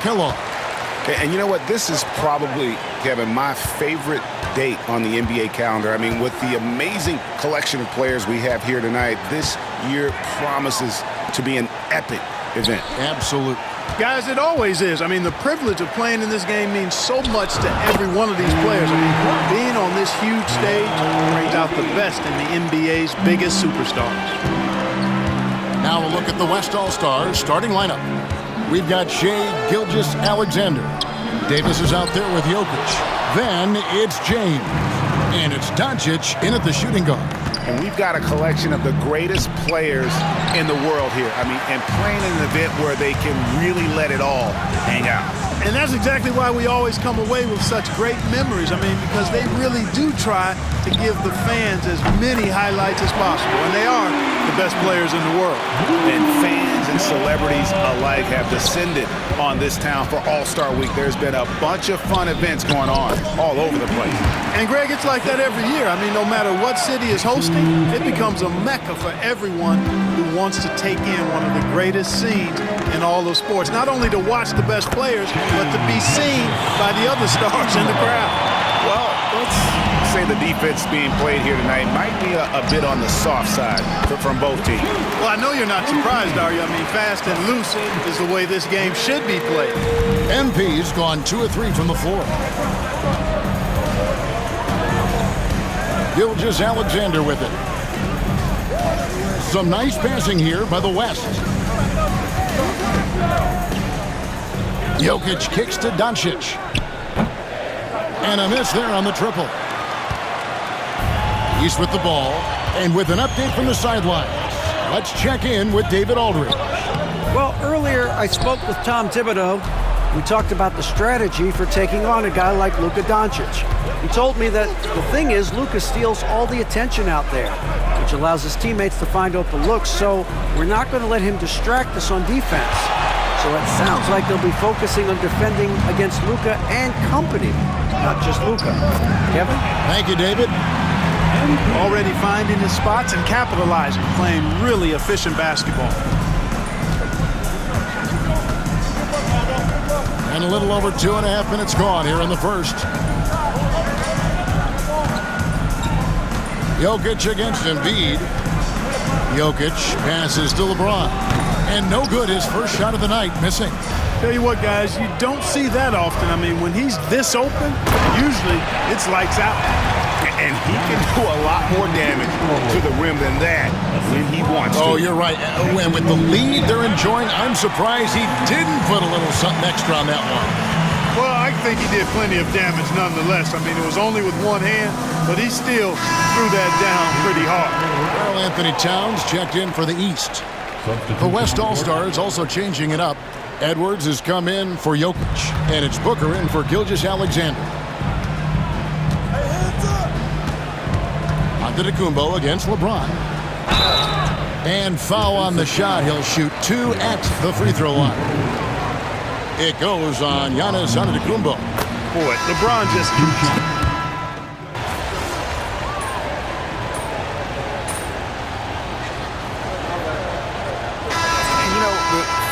Kellogg. And you know what? This is probably, Kevin, my favorite date on the NBA calendar. I mean, with the amazing collection of players we have here tonight, this year promises to be an epic event. Absolutely. Guys, it always is. I mean, the privilege of playing in this game means so much to every one of these players. I mean, being on this huge stage brings out the best in the NBA's biggest superstars. Now a look at the West All-Stars starting lineup. We've got Shai Gilgeous-Alexander. Davis is out there with Jokic. Then it's James. And it's Doncic in at the shooting guard. And we've got a collection of the greatest players in the world here. I mean, and playing in an event where they can really let it all hang out. And that's exactly why we always come away with such great memories. I mean, because they really do try to give the fans as many highlights as possible. And they are the best players in the world. And fans and celebrities alike have descended on this town for All-Star Week. There's been a bunch of fun events going on all over the place. And, Greg, it's like that every year. I mean, no matter what city is hosting, it becomes a mecca for everyone who wants to take in one of the greatest scenes in all of sports. Not only to watch the best players, but to be seen by the other stars in the crowd. Well, let's say the defense being played here tonight might be a bit on the soft side from both teams. Well, I know you're not surprised, are you? I mean, fast and loose is the way this game should be played. MP's gone 2 of 3 from the floor. Gilgeous-Alexander with it. Some nice passing here by the West. Jokic kicks to Doncic. And a miss there on the triple. He's with the ball. And with an update from the sidelines, let's check in with David Aldridge. Well, earlier I spoke with Tom Thibodeau. We talked about the strategy for taking on a guy like Luka Doncic. He told me that the thing is Luka steals all the attention out there, which allows his teammates to find open looks, so we're not going to let him distract us on defense. So it sounds like they'll be focusing on defending against Luka and company, not just Luka. Kevin? Thank you, David. Already finding his spots and capitalizing, playing really efficient basketball. And a little over 2.5 minutes gone here in the first. Jokic against Embiid. Jokic passes to LeBron. And no good, his first shot of the night, missing. Tell you what, guys, you don't see that often. I mean, when he's this open, usually it's lights out. And he can do a lot more damage to the rim than that when he wants to. Oh, you're right. And with the lead they're enjoying, I'm surprised he didn't put a little something extra on that one. Well, I think he did plenty of damage nonetheless. I mean, it was only with one hand, but he still threw that down pretty hard. Karl Anthony Towns checked in for the East. The West All-Stars also changing it up. Edwards has come in for Jokic, and it's Booker in for Gilgeous-Alexander. Antetokounmpo against LeBron. And foul on the shot. He'll shoot 2 at the free throw line. It goes on Giannis Antetokounmpo. Boy, LeBron just...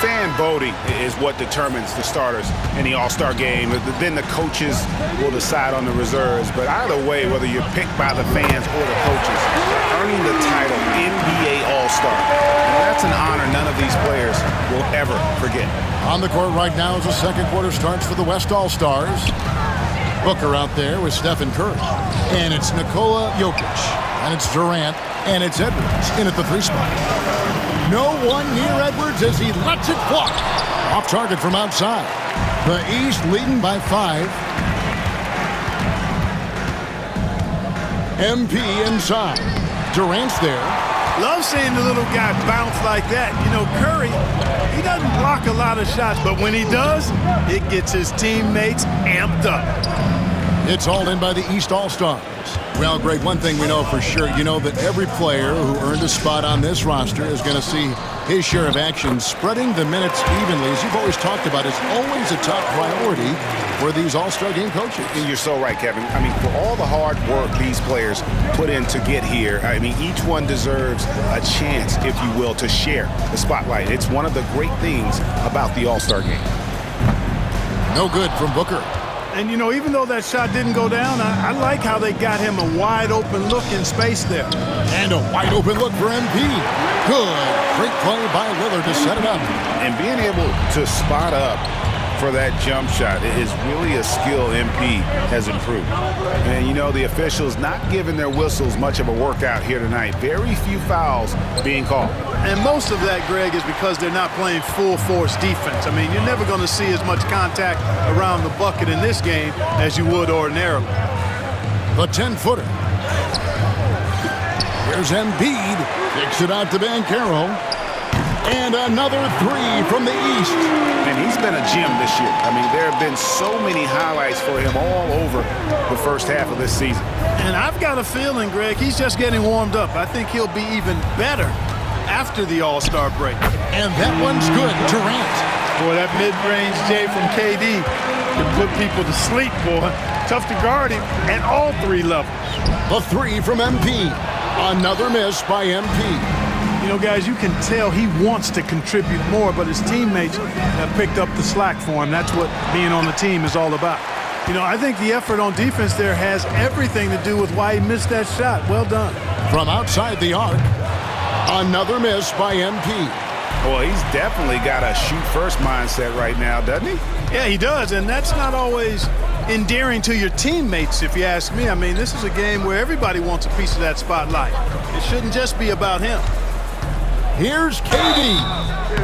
Fan voting is what determines the starters in the All-Star game. Then the coaches will decide on the reserves. But either way, whether you're picked by the fans or the coaches, earning the title NBA All-Star, and that's an honor none of these players will ever forget. On the court right now as the second quarter starts for the West All-Stars. Booker out there with Stephen Curry. And it's Nikola Jokic. And it's Durant. And it's Edwards in at the 3 spot. No one near Edwards as he lets it fly. Off target from outside. The East leading by 5. MP inside. Durant's there. Love seeing the little guy bounce like that. You know, Curry, he doesn't block a lot of shots, but when he does, it gets his teammates amped up. It's hauled in by the East All-Stars. Well, Greg, one thing we know for sure, you know that every player who earned a spot on this roster is going to see his share of action. Spreading the minutes evenly, as you've always talked about, is always a top priority for these All-Star game coaches. And you're so right, Kevin. I mean, for all the hard work these players put in to get here, I mean, each one deserves a chance, if you will, to share the spotlight. It's one of the great things about the All-Star game. No good from Booker. And, you know, even though that shot didn't go down, I like how they got him a wide-open look in space there. And a wide-open look for MP. Good. Great play by Lillard to set it up. And being able to spot up for that jump shot is really a skill MP has improved. And, you know, the officials not giving their whistles much of a workout here tonight. Very few fouls being called. And most of that, Greg, is because they're not playing full-force defense. I mean, you're never going to see as much contact around the bucket in this game as you would ordinarily. The 10-footer. Here's Embiid. Kicks it out to Banchero. And another three from the East. And he's been a gem this year. I mean, there have been so many highlights for him all over the first half of this season. And I've got a feeling, Greg, he's just getting warmed up. I think he'll be even better after the All-Star break. And that one's good. Durant. Boy, that mid-range J from KD can put people to sleep, boy. Tough to guard him at all three levels. The three from MP. Another miss by MP. You know, guys, you can tell he wants to contribute more, but his teammates have picked up the slack for him. That's what being on the team is all about. You know, I think the effort on defense there has everything to do with why he missed that shot. Well done. From outside the arc, another miss by MP. Well, he's definitely got a shoot-first mindset right now, doesn't he? Yeah, he does, and that's not always endearing to your teammates, if you ask me. I mean, this is a game where everybody wants a piece of that spotlight. It shouldn't just be about him. Here's KD.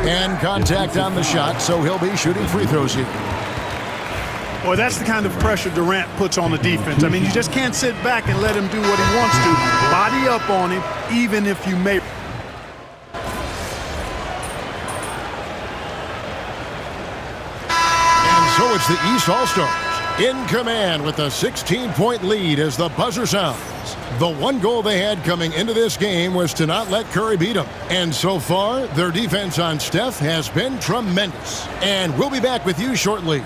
And contact on the shot, so he'll be shooting free throws here. Boy, that's the kind of pressure Durant puts on the defense. I mean, you just can't sit back and let him do what he wants to. Body up on him, even if you may. And so it's the East All-Stars in command with a 16-point lead as the buzzer sounds. The one goal they had coming into this game was to not let Curry beat them. And so far, their defense on Steph has been tremendous. And we'll be back with you shortly.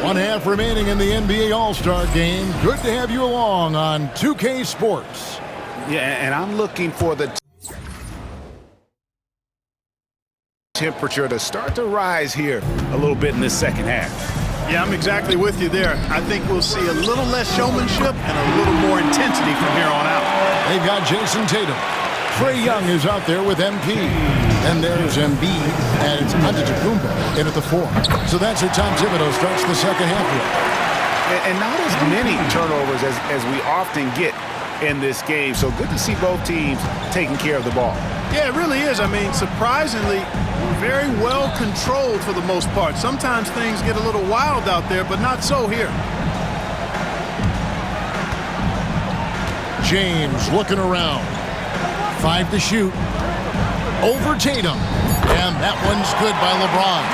One half remaining in the NBA All-Star Game. Good to have you along on 2K Sports. Yeah, and I'm looking for the temperature to start to rise here a little bit in this second half. Yeah, I'm exactly with you there. I think we'll see a little less showmanship and a little more intensity from here on out. They've got Jason Tatum. Trae Young is out there with MP. And there's Embiid, and it's Antetokounmpo in at the 4. So that's how Tom Thibodeau starts the second half with. And not as many turnovers as we often get in this game. So good to see both teams taking care of the ball. Yeah, it really is. I mean, surprisingly, very well controlled for the most part. Sometimes things get a little wild out there, but not so here. James looking around. 5 to shoot. Over Tatum. And that one's good by LeBron.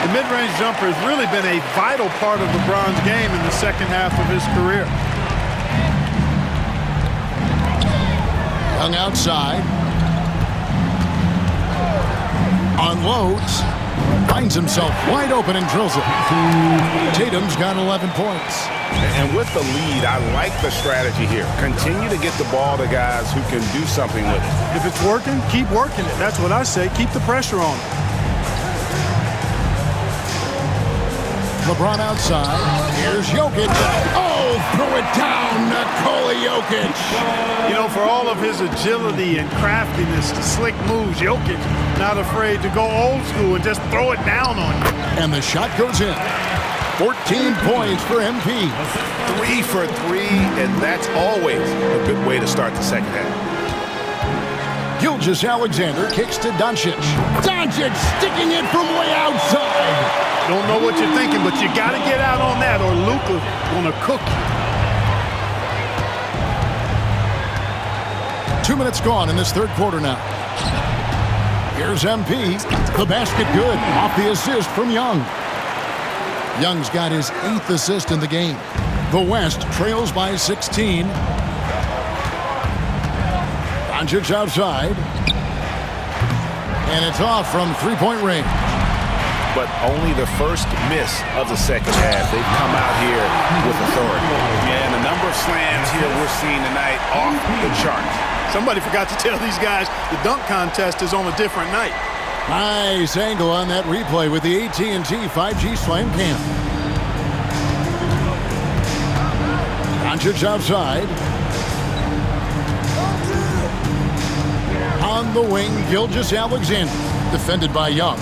The mid-range jumper has really been a vital part of LeBron's game in the second half of his career. Young outside. Unloads. Finds himself wide open and drills it. Tatum's got 11 points. And with the lead, I like the strategy here. Continue to get the ball to guys who can do something with it. If it's working, keep working it. That's what I say. Keep the pressure on. LeBron outside. Here's Jokic. Oh, throw it down, Nikola Jokic. You know, for all of his agility and craftiness, the slick moves, Jokic not afraid to go old school and just throw it down on you. And the shot goes in. 14 points for MP. 3 for 3, and that's always a good way to start the second half. Gilgeous-Alexander kicks to Doncic. Doncic sticking it from way outside. Don't know what you're thinking, but you got to get out on that or Luka gonna cook you. 2 minutes gone in this third quarter now. Here's MP. The basket good. Off the assist from Young. Young's got his 8th assist in the game. The West trails by 16. Doncic outside. And it's off from three-point range. But only the first miss of the second half. They've come out here with authority. And the number of slams here we're seeing tonight off the charts. Somebody forgot to tell these guys the dunk contest is on a different night. Nice angle on that replay with the AT&T 5G Slam Cam. Doncic outside. On the wing, Gilgeous-Alexander, defended by Young.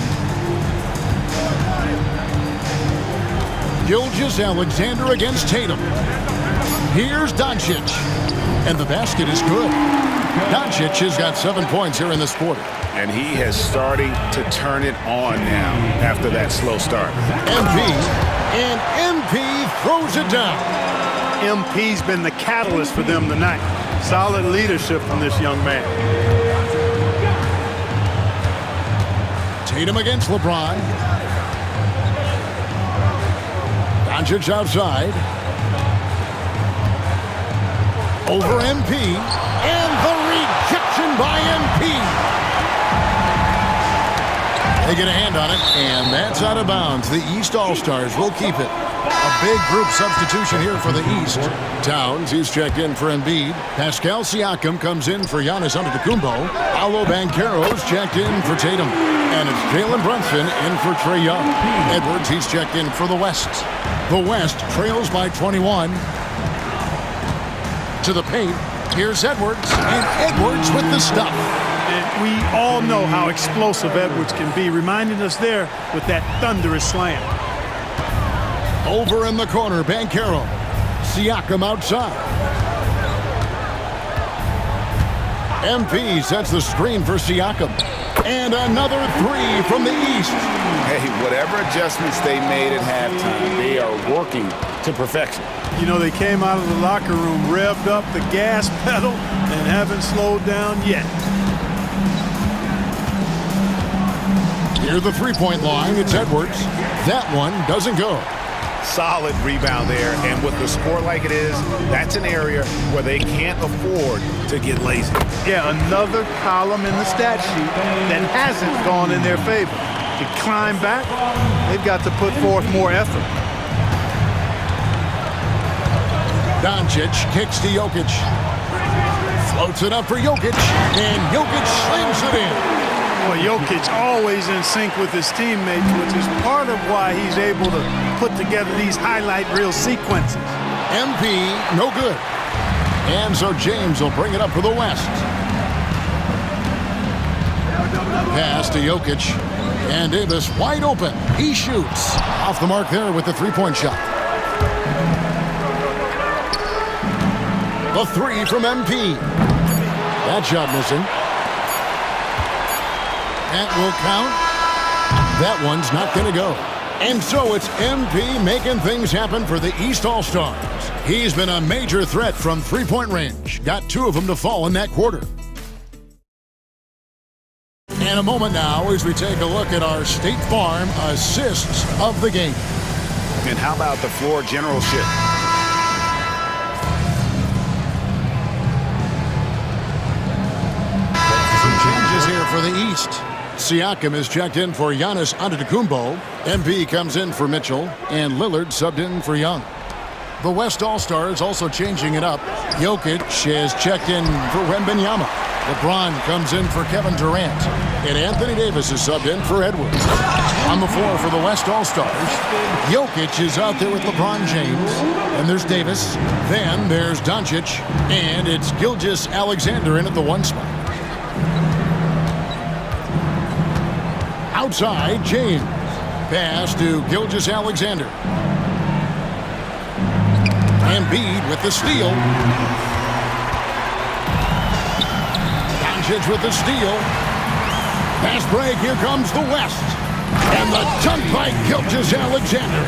Gilgeous-Alexander against Tatum. Here's Doncic. And the basket is good. Doncic has got 7 points here in this quarter. And he has starting to turn it on now after that slow start. MP. And MP throws it down. MP's been the catalyst for them tonight. Solid leadership from this young man. Tatum against LeBron. Doncic outside. Over MP. And the rejection by MP. They get a hand on it, and that's out of bounds. The East All-Stars will keep it. A big group substitution here for the East. Towns, he's checked in for Embiid. Pascal Siakam comes in for Giannis Antetokounmpo. Paolo Banchero's checked in for Tatum. And it's Jalen Brunson in for Trae Young. Edwards, he's checked in for the West. The West trails by 21. To the paint, here's Edwards. And Edwards with the stuff. And we all know how explosive Edwards can be, reminding us there with that thunderous slam. Over in the corner, Banchero. Siakam outside. MP sets the screen for Siakam. And another three from the East. Hey, whatever adjustments they made at halftime, they are working to perfection. You know, they came out of the locker room, revved up the gas pedal, and haven't slowed down yet. Near the three-point line, it's Edwards. That one doesn't go. Solid rebound there, and with the score like it is, that's an area where they can't afford to get lazy. Yeah, another column in the stat sheet that hasn't gone in their favor. To climb back, they've got to put forth more effort. Doncic kicks to Jokic. Floats it up for Jokic, and Jokic slams it in. Well, Jokic always in sync with his teammates, which is part of why he's able to put together these highlight reel sequences. MP, no good. And so James will bring it up for the West. Pass to Jokic. And Davis wide open. He shoots. Off the mark there with the three-point shot. The three from MP. That shot missing. That will count. That one's not going to go. And so it's MP making things happen for the East All-Stars. He's been a major threat from three-point range. Got two of them to fall in that quarter. And a moment now as we take a look at our State Farm assists of the game. And how about the floor generalship? Some changes here for the East. Siakam is checked in for Giannis Antetokounmpo. MP comes in for Mitchell, and Lillard subbed in for Young. The West All-Stars also changing it up. Jokic is checked in for Wembanyama. LeBron comes in for Kevin Durant, and Anthony Davis is subbed in for Edwards. On the floor for the West All-Stars, Jokic is out there with LeBron James, and there's Davis. Then there's Doncic, and it's Gilgeous-Alexander in at the one spot. Outside, James. Pass to Gilgeous-Alexander. Embiid with the steal. Doncic with the steal. Pass break, here comes the West. And the dunk by Gilgeous-Alexander.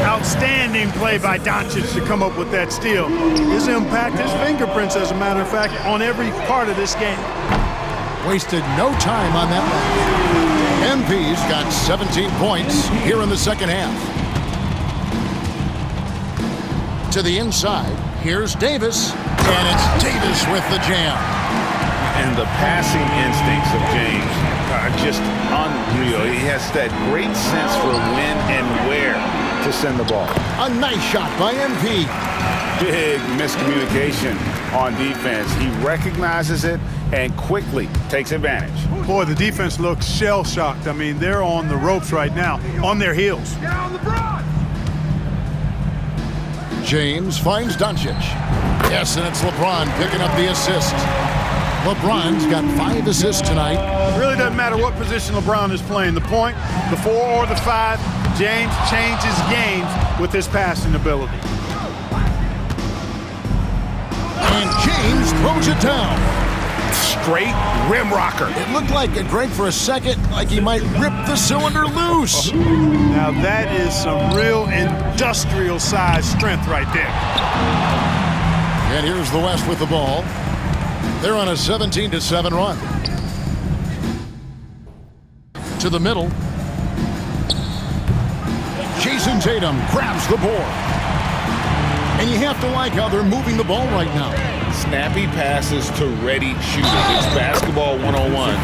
Outstanding play by Doncic to come up with that steal. His impact, his fingerprints, as a matter of fact, on every part of this game. Wasted no time on that one. MP's got 17 points here in the second half. To the inside, here's Davis, and it's Davis with the jam. And the passing instincts of James are just unreal. He has that great sense for when and where to send the ball. A nice shot by MP. Big miscommunication on defense. He recognizes it and quickly takes advantage. Boy, the defense looks shell-shocked. I mean, they're on the ropes right now, on their heels. James finds Doncic. Yes, and it's LeBron picking up the assist. LeBron's got 5 assists tonight. It really doesn't matter what position LeBron is playing, the point, the 4 or the 5, James changes games with his passing ability. And James throws it down. Straight rim rocker. It looked like Greg for a second, like he might rip the cylinder loose. Now that is some real industrial size strength right there. And here's the West with the ball. They're on a 17-7 run. To the middle. Jason Tatum grabs the board. And you have to like how they're moving the ball right now. Snappy passes to ready shooting. It's basketball 101.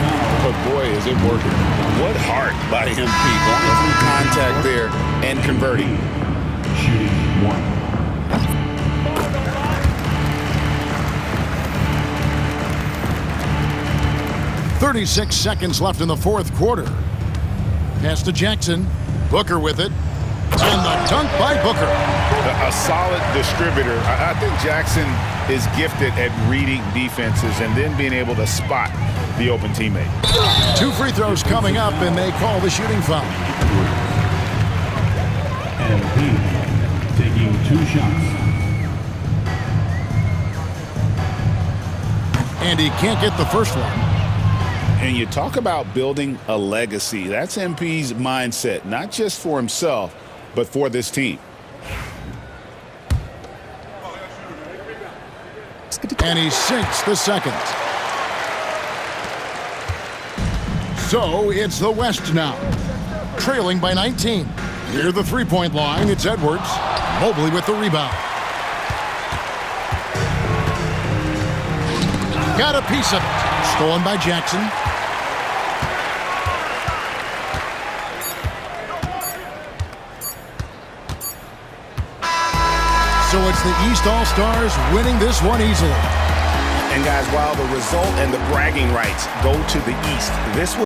But boy, is it working. What heart by MP. Long contact there and converting. Shooting 1. 36 seconds left in the fourth quarter. Pass to Jackson. Booker with it. And the dunk by Booker. A solid distributor. I think Jackson is gifted at reading defenses and then being able to spot the open teammate. 2 free throws coming up, and they call the shooting foul. MP taking 2 shots. And he can't get the first one. And you talk about building a legacy. That's MP's mindset, not just for himself, but for this team. And he sinks the second. So it's the West now, trailing by 19. Near the three-point line, it's Edwards. Mobley with the rebound. Got a piece of it. Stolen by Jackson. So it's the East All-Stars winning this one easily. And guys, while the result and the bragging rights go to the East, this